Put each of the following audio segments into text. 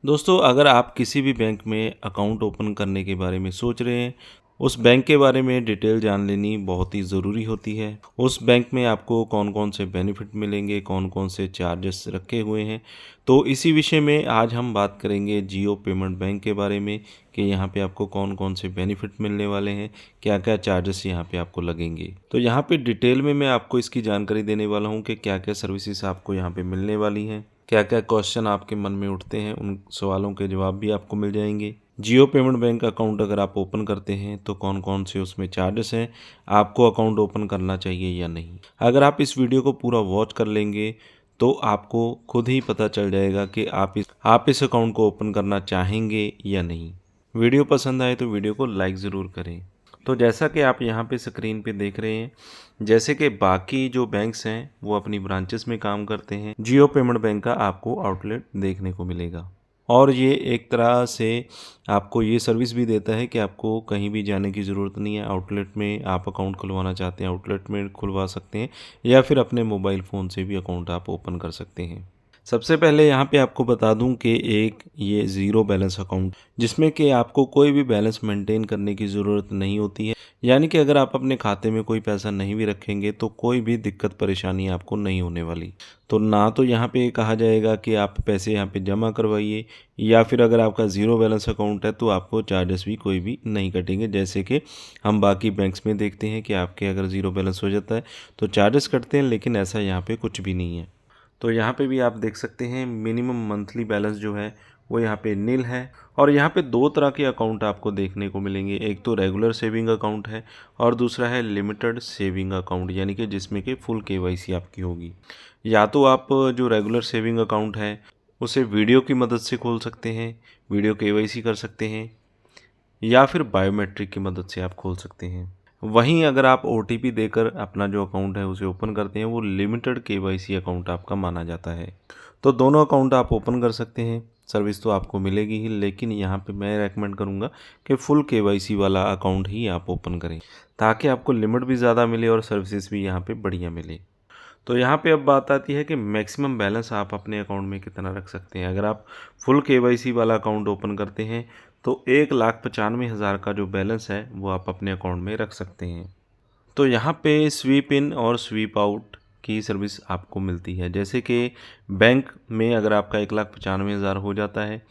दोस्तों, अगर आप किसी भी बैंक में अकाउंट ओपन करने के बारे में सोच रहे हैं, उस बैंक के बारे में डिटेल जान लेनी बहुत ही ज़रूरी होती है। उस बैंक में आपको कौन-कौन से बेनिफिट मिलेंगे, कौन-कौन से चार्जेस रखे हुए हैं। तो इसी विषय में आज हम बात करेंगे जियो पेमेंट बैंक के बारे में कि यहाँ पे आपको कौन-कौन से बेनिफिट मिलने वाले हैं, क्या-क्या चार्जेस यहाँ पे आपको लगेंगे। तो यहाँ पे डिटेल में मैं आपको इसकी जानकारी देने वाला हूँ कि क्या-क्या सर्विसेज़ आपको यहाँ पे मिलने वाली हैं। क्या-क्या क्वेश्चन आपके मन में उठते हैं, उन सवालों के जवाब भी आपको मिल जाएंगे। जियो पेमेंट बैंक अकाउंट अगर आप ओपन करते हैं तो कौन-कौन से उसमें चार्जेस हैं, आपको अकाउंट ओपन करना चाहिए या नहीं। अगर आप इस वीडियो को पूरा वॉच कर लेंगे तो आपको खुद ही पता चल जाएगा कि आप इस अकाउंट को ओपन करना चाहेंगे या नहीं। वीडियो पसंद आए तो वीडियो को लाइक ज़रूर करें। तो जैसा कि आप यहाँ पे स्क्रीन पे देख रहे हैं, जैसे कि बाकी जो बैंक्स हैं वो अपनी ब्रांचेस में काम करते हैं, जियो पेमेंट बैंक का आपको आउटलेट देखने को मिलेगा। और ये एक तरह से आपको ये सर्विस भी देता है कि आपको कहीं भी जाने की ज़रूरत नहीं है। आउटलेट में आप अकाउंट खुलवाना चाहते हैं, आउटलेट में खुलवा सकते हैं या फिर अपने मोबाइल फ़ोन से भी अकाउंट आप ओपन कर सकते हैं। सबसे पहले यहाँ पे आपको बता दूं कि एक ये ज़ीरो बैलेंस अकाउंट, जिसमें कि आपको कोई भी बैलेंस मेंटेन करने की ज़रूरत नहीं होती है। यानी कि अगर आप अपने खाते में कोई पैसा नहीं भी रखेंगे तो कोई भी दिक्कत परेशानी आपको नहीं होने वाली। तो ना तो यहाँ पे कहा जाएगा कि आप पैसे यहाँ पे जमा करवाइए, या फिर अगर आपका ज़ीरो बैलेंस अकाउंट है तो आपको चार्जेस भी कोई भी नहीं कटेंगे। जैसे कि हम बाकी बैंक्स में देखते हैं कि आपके अगर ज़ीरो बैलेंस हो जाता है तो चार्जेस कटते हैं, लेकिन ऐसा यहाँ पे कुछ भी नहीं है। तो यहाँ पे भी आप देख सकते हैं मिनिमम मंथली बैलेंस जो है वो यहाँ पे नील है। और यहाँ पे दो तरह के अकाउंट आपको देखने को मिलेंगे, एक तो रेगुलर सेविंग अकाउंट है और दूसरा है लिमिटेड सेविंग अकाउंट, यानी कि जिसमें कि फुल केवाईसी आपकी होगी। या तो आप जो रेगुलर सेविंग अकाउंट है उसे वीडियो की मदद से खोल सकते हैं, वीडियो केवाईसी कर सकते हैं, या फिर बायोमेट्रिक की मदद से आप खोल सकते हैं। वहीं अगर आप ओटीपी देकर अपना जो अकाउंट है उसे ओपन करते हैं, वो लिमिटेड केवाईसी अकाउंट आपका माना जाता है। तो दोनों अकाउंट आप ओपन कर सकते हैं, सर्विस तो आपको मिलेगी ही, लेकिन यहाँ पे मैं रेकमेंड करूँगा कि फुल केवाईसी वाला अकाउंट ही आप ओपन करें, ताकि आपको लिमिट भी ज़्यादा मिले और सर्विसेज भी यहाँ पे बढ़िया मिले। तो यहाँ पे अब बात आती है कि मैक्सिमम बैलेंस आप अपने अकाउंट में कितना रख सकते हैं। अगर आप फुल केवाईसी वाला अकाउंट ओपन करते हैं तो 1,95,000 का जो बैलेंस है वो आप अपने अकाउंट में रख सकते हैं। तो यहाँ पे स्वीप इन और स्वीप आउट की सर्विस आपको मिलती है। जैसे कि बैंक में अगर आपका 1,95,000 हो जाता है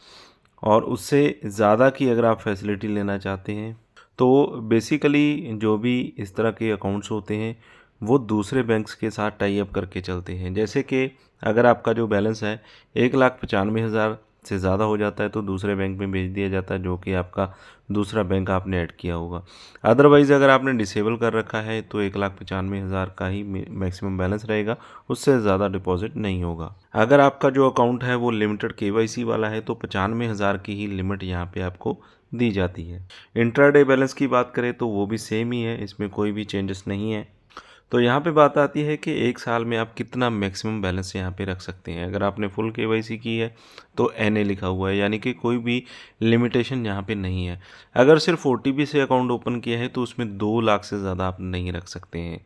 और उससे ज़्यादा की अगर आप फैसिलिटी लेना चाहते हैं, तो बेसिकली जो भी इस तरह के अकाउंट्स होते हैं वो दूसरे बैंक्स के साथ टाई अप करके चलते हैं। जैसे कि अगर आपका जो बैलेंस है 1,95,000 से ज़्यादा हो जाता है तो दूसरे बैंक में भेज दिया जाता है, जो कि आपका दूसरा बैंक आपने ऐड किया होगा। अदरवाइज़ अगर आपने डिसेबल कर रखा है तो 1,95,000 का ही मैक्सिमम बैलेंस रहेगा, उससे ज़्यादा डिपॉजिट नहीं होगा। अगर आपका जो अकाउंट है वो लिमिटेड केवाईसी वाला है तो 95,000 की ही लिमिट यहाँ पे आपको दी जाती है। इंट्राडे बैलेंस की बात करें तो वो भी सेम ही है, इसमें कोई भी चेंजेस नहीं है। तो यहाँ पे बात आती है कि एक साल में आप कितना मैक्सिमम बैलेंस यहाँ पे रख सकते हैं। अगर आपने फुल केवाईसी की है तो एनए लिखा हुआ है, यानी कि कोई भी लिमिटेशन यहाँ पे नहीं है। अगर सिर्फ ओटीपी से अकाउंट ओपन किया है तो उसमें 2 लाख से ज़्यादा आप नहीं रख सकते हैं।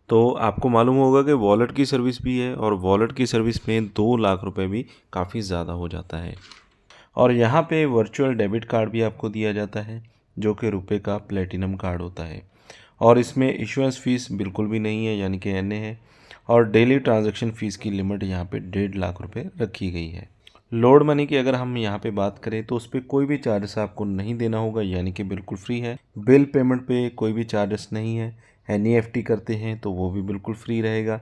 तो आपको मालूम होगा कि वॉलेट की सर्विस भी है, और वॉलेट की सर्विस में 2 लाख रुपए भी काफ़ी ज़्यादा हो जाता है। और यहाँ पे वर्चुअल डेबिट कार्ड भी आपको दिया जाता है, जो कि रुपए का प्लेटिनम कार्ड होता है। और इसमें इशुएंस फ़ीस बिल्कुल भी नहीं है, यानी कि एनए है। और डेली ट्रांजैक्शन फ़ीस की लिमिट यहाँ पे 1.5 लाख रुपए रखी गई है। लोड मनी की अगर हम यहाँ पे बात करें तो उस पर कोई भी चार्जेस आपको नहीं देना होगा, यानी कि बिल्कुल फ्री है। बिल पेमेंट पे कोई भी चार्जेस नहीं है। एनईएफटी करते हैं तो वो भी बिल्कुल फ्री रहेगा।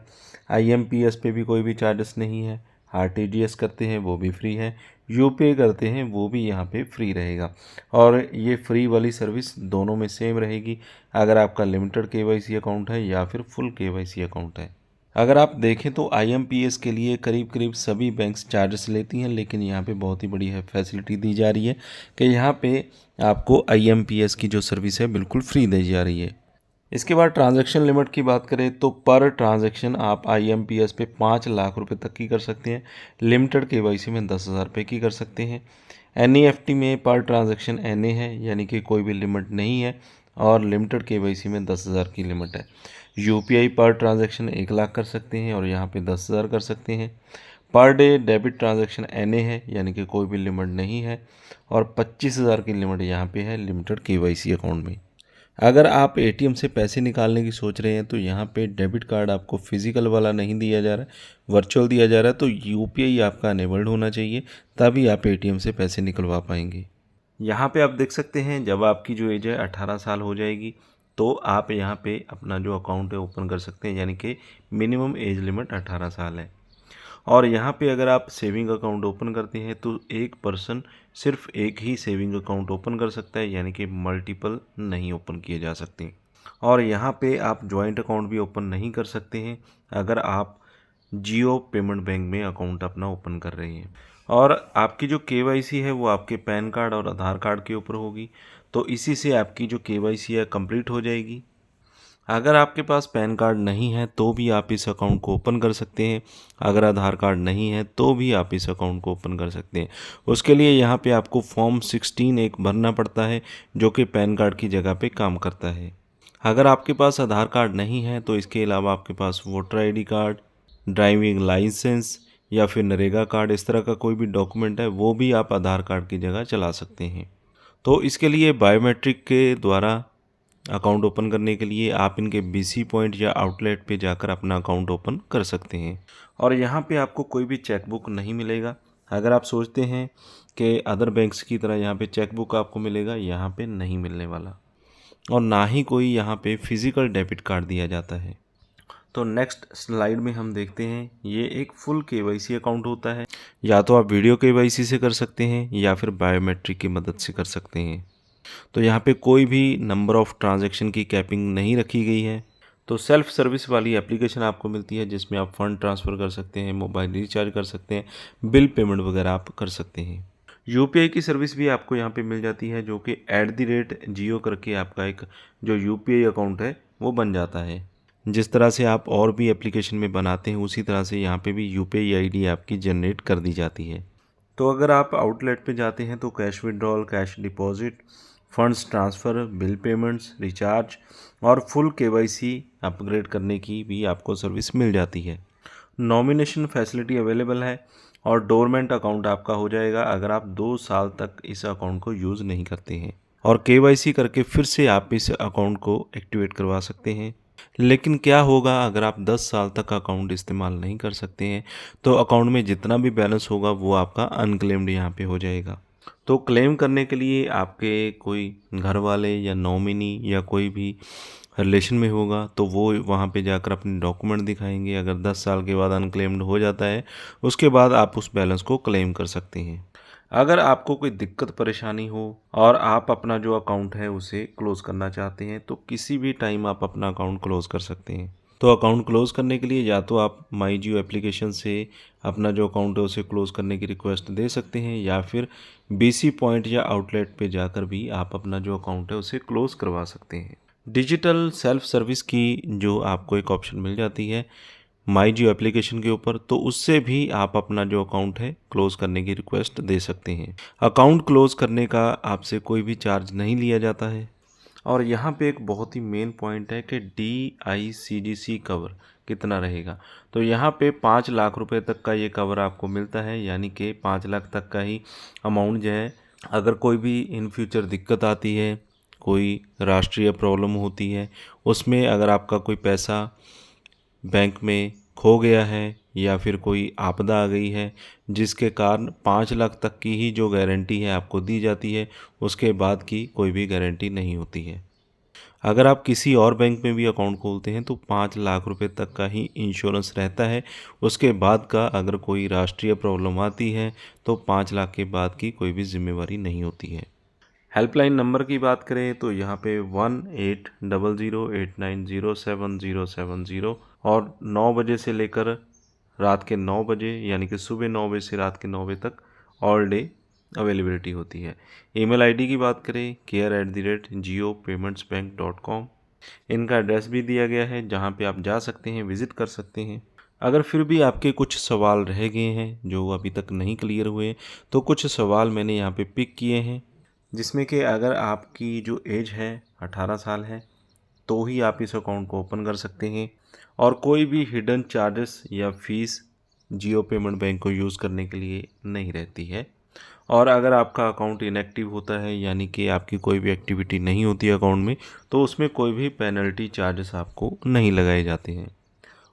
आईएमपीएस पे भी कोई भी चार्जेस नहीं है। आरटीजीएस करते हैं वो भी फ्री है। यूपीआई करते हैं वो भी यहाँ पे फ्री रहेगा। और ये फ्री वाली सर्विस दोनों में सेम रहेगी, अगर आपका लिमिटेड केवाईसी अकाउंट है या फिर फुल केवाईसी अकाउंट है। अगर आप देखें तो आईएमपीएस के लिए करीब करीब सभी बैंक्स चार्जेस लेती हैं, लेकिन यहाँ पे बहुत ही बड़ी है फैसिलिटी दी जा रही है कि यहाँ पे आपको आईएमपीएस की जो सर्विस है बिल्कुल फ्री दी जा रही है। इसके बाद ट्रांजैक्शन लिमिट की बात करें तो पर ट्रांजैक्शन आप आईएमपीएस पे 5 लाख रुपए तक की कर सकते हैं। लिमिटेड केवाईसी में 10,000 रुपये की कर सकते हैं। एनईएफटी में पर ट्रांजैक्शन एनए है, यानी कि कोई भी लिमिट नहीं है, और लिमिटेड केवाईसी में 10,000 की लिमिट है। यूपीआई पर ट्रांजैक्शन 1 लाख कर सकते हैं और यहाँ पे 10,000 कर सकते हैं। Per day debit transaction NA है, यानी कि कोई भी लिमिट नहीं है, और 25,000 की लिमिट यहाँ पे है लिमिटेड KYC अकाउंट में। अगर आप ATM से पैसे निकालने की सोच रहे हैं तो यहाँ पे डेबिट कार्ड आपको फिजिकल वाला नहीं दिया जा रहा है, वर्चुअल दिया जा रहा है, तो UPI आपका अनेबल्ड होना चाहिए, तभी आप ATM से पैसे निकलवा पाएंगे। यहाँ पे आप देख सकते हैं जब आपकी जो एज है 18 साल हो जाएगी तो आप यहाँ पे अपना जो अकाउंट है ओपन कर सकते हैं, यानी कि मिनिमम एज लिमिट 18 साल है। और यहाँ पे अगर आप सेविंग अकाउंट ओपन करते हैं तो एक पर्सन सिर्फ एक ही सेविंग अकाउंट ओपन कर सकता है, यानी कि मल्टीपल नहीं ओपन किए जा सकते। और यहाँ पे आप जॉइंट अकाउंट भी ओपन नहीं कर सकते हैं अगर आप जियो पेमेंट बैंक में अकाउंट अपना ओपन कर रहे हैं। और आपकी जो KYC है वो आपके पैन कार्ड और आधार कार्ड के ऊपर होगी, तो इसी से आपकी जो KYC है कंप्लीट हो जाएगी। अगर आपके पास पैन कार्ड नहीं है तो भी आप इस अकाउंट को ओपन कर सकते हैं, अगर आधार कार्ड नहीं है तो भी आप इस अकाउंट को ओपन कर सकते हैं। उसके लिए यहाँ पे आपको फॉर्म 16 एक भरना पड़ता है जो कि पैन कार्ड की जगह पे काम करता है। अगर आपके पास आधार कार्ड नहीं है तो इसके अलावा आपके पास voter ID card, driving license या फिर नरेगा कार्ड, इस तरह का कोई भी डॉक्यूमेंट है वो भी आप आधार कार्ड की जगह चला सकते हैं। तो इसके लिए बायोमेट्रिक के द्वारा अकाउंट ओपन करने के लिए आप इनके BC पॉइंट या आउटलेट पे जाकर अपना अकाउंट ओपन कर सकते हैं। और यहाँ पे आपको कोई भी चेकबुक नहीं मिलेगा। अगर आप सोचते हैं कि अदर बैंक्स की तरह यहाँ पे चेकबुक आपको मिलेगा, यहाँ पे नहीं मिलने वाला, और ना ही कोई यहाँ पे फिज़िकल डेबिट कार्ड दिया जाता है। तो नेक्स्ट स्लाइड में हम देखते हैं ये एक फुल KYC अकाउंट होता है। या तो आप वीडियो KYC से कर सकते हैं या फिर बायोमेट्रिक की मदद से कर सकते हैं। तो यहाँ पे कोई भी नंबर ऑफ़ ट्रांजैक्शन की कैपिंग नहीं रखी गई है। तो सेल्फ सर्विस वाली एप्लीकेशन आपको मिलती है जिसमें आप फ़ंड ट्रांसफ़र कर सकते हैं, मोबाइल रिचार्ज कर सकते हैं, बिल पेमेंट वगैरह आप कर सकते हैं। UPI की सर्विस भी आपको यहाँ पे मिल जाती है जो कि @Jio करके आपका एक जो UPI अकाउंट है वो बन जाता है। जिस तरह से आप और भी एप्लीकेशन में बनाते हैं उसी तरह से यहाँ पे भी UPI ID आपकी जनरेट कर दी जाती है। तो अगर आप आउटलेट पे जाते हैं तो cash withdrawal, cash deposit, funds transfer, bill payments, recharge और फुल KYC अपग्रेड करने की भी आपको सर्विस मिल जाती है। नॉमिनेशन फैसिलिटी अवेलेबल है और डोरमेंट अकाउंट आपका हो जाएगा अगर आप 2 साल तक इस अकाउंट को यूज़ नहीं करते हैं, और KYC करके फिर से आप इस अकाउंट को एक्टिवेट करवा सकते हैं। लेकिन क्या होगा अगर आप 10 साल तक अकाउंट इस्तेमाल नहीं कर सकते हैं, तो अकाउंट में जितना भी बैलेंस होगा वो आपका अनक्लेम्ड यहाँ पे हो जाएगा। तो क्लेम करने के लिए आपके कोई घर वाले या नॉमिनी या कोई भी रिलेशन में होगा तो वो वहाँ पे जाकर अपने डॉक्यूमेंट दिखाएंगे। अगर 10 साल के बाद अनक्लेम्ड हो जाता है उसके बाद आप उस बैलेंस को क्लेम कर सकते हैं। अगर आपको कोई दिक्कत परेशानी हो और आप अपना जो अकाउंट है उसे क्लोज़ करना चाहते हैं तो किसी भी टाइम आप अपना अकाउंट क्लोज़ कर सकते हैं। तो अकाउंट क्लोज़ करने के लिए या तो आप माई जियो एप्लीकेशन से अपना जो अकाउंट है उसे क्लोज़ करने की रिक्वेस्ट दे सकते हैं, या फिर BC पॉइंट या आउटलेट पे जाकर भी आप अपना जो अकाउंट है उसे क्लोज़ करवा सकते हैं। डिजिटल सेल्फ सर्विस की जो आपको एक ऑप्शन मिल जाती है माई जियो एप्लीकेशन के ऊपर, तो उससे भी आप अपना जो अकाउंट है क्लोज़ करने की रिक्वेस्ट दे सकते हैं। अकाउंट क्लोज़ करने का आपसे कोई भी चार्ज नहीं लिया जाता है। और यहाँ पे एक बहुत ही मेन पॉइंट है कि DICGC कवर कितना रहेगा। तो यहाँ पे 5 लाख रुपए तक का ये कवर आपको मिलता है, यानी कि 5 लाख तक का ही अमाउंट जो है, अगर कोई भी इन फ्यूचर दिक्कत आती है, कोई राष्ट्रीय प्रॉब्लम होती है, उसमें अगर आपका कोई पैसा बैंक में खो गया है या फिर कोई आपदा आ गई है जिसके कारण 5 लाख तक की ही जो गारंटी है आपको दी जाती है, उसके बाद की कोई भी गारंटी नहीं होती है। अगर आप किसी और बैंक में भी अकाउंट खोलते हैं तो 5 लाख रुपए तक का ही इंश्योरेंस रहता है। उसके बाद का अगर कोई राष्ट्रीय प्रॉब्लम आती है तो 5 लाख के बाद की कोई भी जिम्मेवारी नहीं होती है। हेल्पलाइन नंबर की बात करें तो यहाँ पे 1800890770 और 9 बजे से लेकर रात के 9 बजे, यानी कि सुबह 9 बजे से रात के 9 बजे तक ऑल डे अवेलेबिलिटी होती है। ईमेल आईडी की बात करें care@jiopayments.bank.com। इनका एड्रेस भी दिया गया है जहाँ पे आप जा सकते हैं, विज़िट कर सकते हैं। अगर फिर भी आपके कुछ सवाल रह गए हैं जो अभी तक नहीं क्लियर हुए, तो कुछ सवाल मैंने यहाँ पे पिक किए हैं, जिसमें कि अगर आपकी जो एज है 18 साल है तो ही आप इस अकाउंट को ओपन कर सकते हैं, और कोई भी हिडन चार्जेस या फीस जियो पेमेंट बैंक को यूज़ करने के लिए नहीं रहती है। और अगर आपका अकाउंट इनएक्टिव होता है, यानी कि आपकी कोई भी एक्टिविटी नहीं होती है अकाउंट में, तो उसमें कोई भी पेनल्टी चार्जेस आपको नहीं लगाए जाते हैं।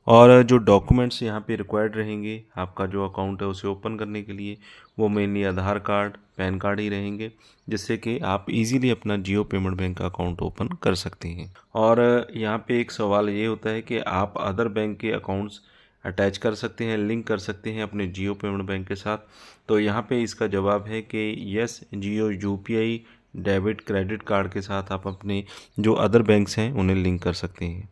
और जो डॉक्यूमेंट्स यहाँ पे रिक्वायर्ड रहेंगे आपका जो अकाउंट है उसे ओपन करने के लिए, वो मेनली आधार कार्ड, पैन कार्ड ही रहेंगे, जिससे कि आप इजीली अपना जियो पेमेंट बैंक का अकाउंट ओपन कर सकते हैं। और यहाँ पे एक सवाल ये होता है कि आप अदर बैंक के अकाउंट्स अटैच कर सकते हैं, लिंक कर सकते हैं अपने जियो पेमेंट बैंक के साथ। तो यहाँ पे इसका जवाब है कि यस, जियो यूपीआई डेबिट क्रेडिट कार्ड के साथ आप अपने जो अदर बैंक्स हैं उन्हें लिंक कर सकते हैं।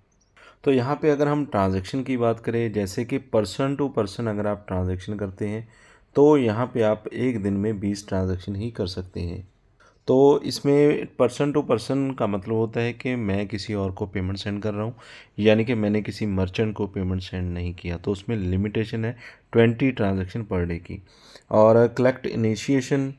तो यहाँ पे अगर हम ट्रांजैक्शन की बात करें, जैसे कि पर्सन टू पर्सन अगर आप ट्रांजैक्शन करते हैं तो यहाँ पे आप एक दिन में 20 ट्रांजैक्शन ही कर सकते हैं। तो इसमें पर्सन टू पर्सन का मतलब होता है कि मैं किसी और को पेमेंट सेंड कर रहा हूँ, यानी कि मैंने किसी मर्चेंट को पेमेंट सेंड नहीं किया, तो उसमें लिमिटेशन है 20 ट्रांजैक्शन पर डे की। और कलेक्ट इनिशियन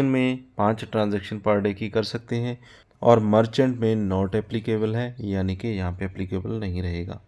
में 5 ट्रांजैक्शन पर डे की कर सकते हैं। और मर्चेंट में नॉट एप्लीकेबल है, यानी कि यहाँ पे एप्लीकेबल नहीं रहेगा।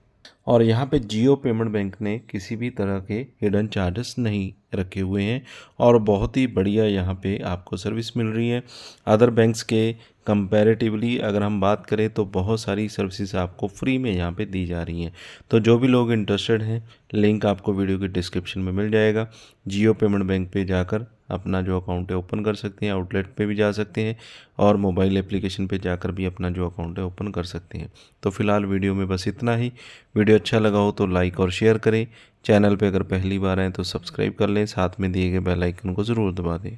और यहाँ पे जियो पेमेंट बैंक ने किसी भी तरह के हिडन चार्जेस नहीं रखे हुए हैं और बहुत ही बढ़िया यहाँ पे आपको सर्विस मिल रही है। अदर बैंक्स के कंपैरेटिवली अगर हम बात करें तो बहुत सारी सर्विसेज आपको फ्री में यहाँ पे दी जा रही हैं। तो जो भी लोग इंटरेस्टेड हैं, लिंक आपको वीडियो के डिस्क्रिप्शन में मिल जाएगा। जियो पेमेंट बैंक पे जाकर अपना जो अकाउंट है ओपन कर सकते हैं, आउटलेट पे भी जा सकते हैं और मोबाइल एप्लीकेशन पे जाकर भी अपना जो अकाउंट है ओपन कर सकते हैं। तो फिलहाल वीडियो में बस इतना ही। वीडियो अच्छा लगा हो तो लाइक और शेयर करें। चैनल पे अगर पहली बार आए तो सब्सक्राइब कर लें, साथ में दिए गए बेल आइकन को ज़रूर दबा दें।